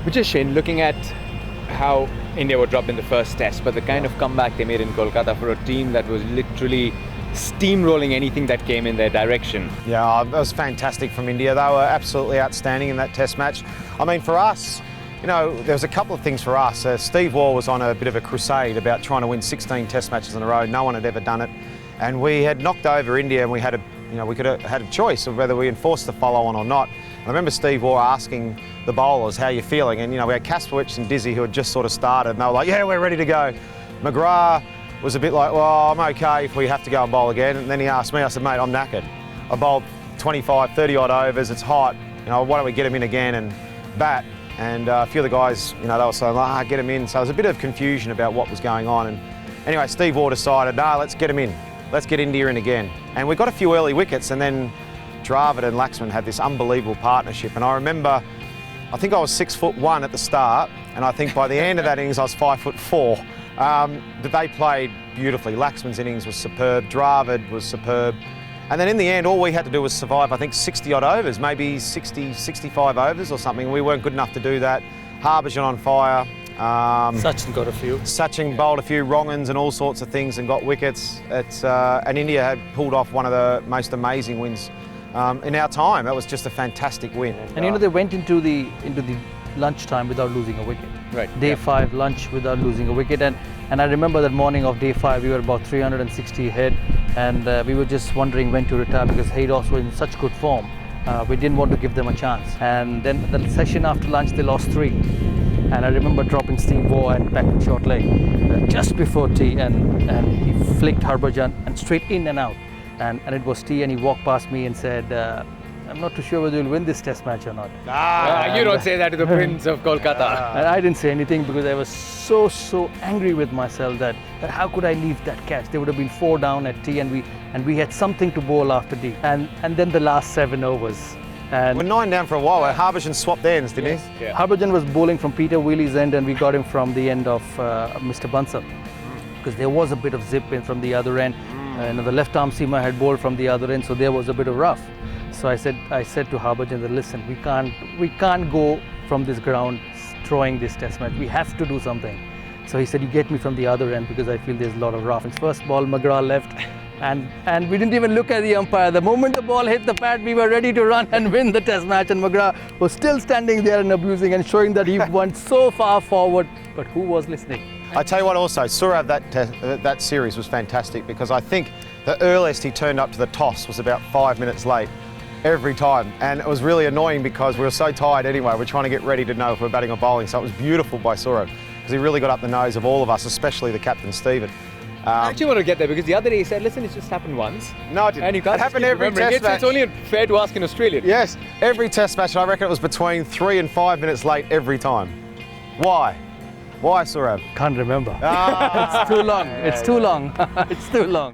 Which is Shane, looking at how India were dropped in the first test, but the kind of comeback they made in Kolkata for a team that was literally steamrolling anything that came in their direction. Yeah, that was fantastic from India. They were absolutely outstanding in that test match. I mean, for us, you know, there was a couple of things for us. Steve Waugh was on a bit of a crusade about trying to win 16 test matches in a row. No one had ever done it. And we had knocked over India, and we had we could have had a choice of whether we enforced the follow-on or not. And I remember Steve Waugh asking the bowlers, how you feeling? And, you know, we had Kasperwich and Dizzy who had just sort of started, and they were like, yeah, we're ready to go. McGrath was a bit like, well, I'm okay if we have to go and bowl again. And then he asked me, I said, mate, I'm knackered. I bowled 25, 30 odd overs, it's hot. You know, why don't we get him in again and bat? And a few of the guys, you know, they were saying, get him in. So there was a bit of confusion about what was going on. And anyway, Steve Waugh decided, no, let's get him in. Let's get India in again. And we got a few early wickets, and then Dravid and Laxman had this unbelievable partnership. And I remember, I think I was 6'1" at the start, and I think by the end of that innings I was 5'4". But they played beautifully. Laxman's innings was superb, Dravid was superb. And then in the end, all we had to do was survive, I think, 60 odd overs, maybe 60, 65 overs or something. We weren't good enough to do that. Harbhajan on fire. Sachin got a few. Sachin bowled a few wrong-uns and all sorts of things and got wickets. And India had pulled off one of the most amazing wins in our time. That was just a fantastic win. And you know, they went into the lunchtime without losing a wicket. Right. Day 5 lunch without losing a wicket. And I remember that morning of day 5, we were about 360 ahead, and we were just wondering when to retire because Haydos was in such good form. We didn't want to give them a chance. And then the session after lunch, they lost 3. And I remember dropping Steve Waugh and back in short leg just before tea, and he flicked Harbhajan and straight in and out. And it was tea, and he walked past me and said, I'm not too sure whether you'll win this test match or not. You don't say that to the Prince of Kolkata. And I didn't say anything because I was so angry with myself that how could I leave that catch? They would have been 4 down at tea, and we had something to bowl after tea. And then the last 7 overs. And we're 9 down for a while. Harbhajan swapped ends, didn't he? Yeah. Harbhajan was bowling from Peter Wheely's end, and we got him from the end of Mr. Bansal, because there was a bit of zip in from the other end. The left arm seamer had bowled from the other end, so there was a bit of rough. So I said to Harbhajan that, listen, we can't go from this ground throwing this test match. We have to do something. So he said, you get me from the other end because I feel there's a lot of rough. And first ball, McGrath left, and we didn't even look at the umpire. The moment the ball hit the pad, we were ready to run and win the test match. And McGrath was still standing there and abusing and showing that he went so far forward. But who was listening? I tell you what, also, Saurav, that series was fantastic because I think the earliest he turned up to the toss was about 5 minutes late every time. And it was really annoying because we were so tired anyway. We're trying to get ready to know if we're batting or bowling. So it was beautiful by Saurav because he really got up the nose of all of us, especially the captain, Stephen. I actually want to get there because the other day he said, listen, it's just happened once. No, it didn't. And you can't it happened every test match. It's only fair to ask an Australian. Yes, every test match, I reckon it was between 3 and 5 minutes late every time. Why? Why, Saurav? Can't remember. It's too long. It's too long. It's too long.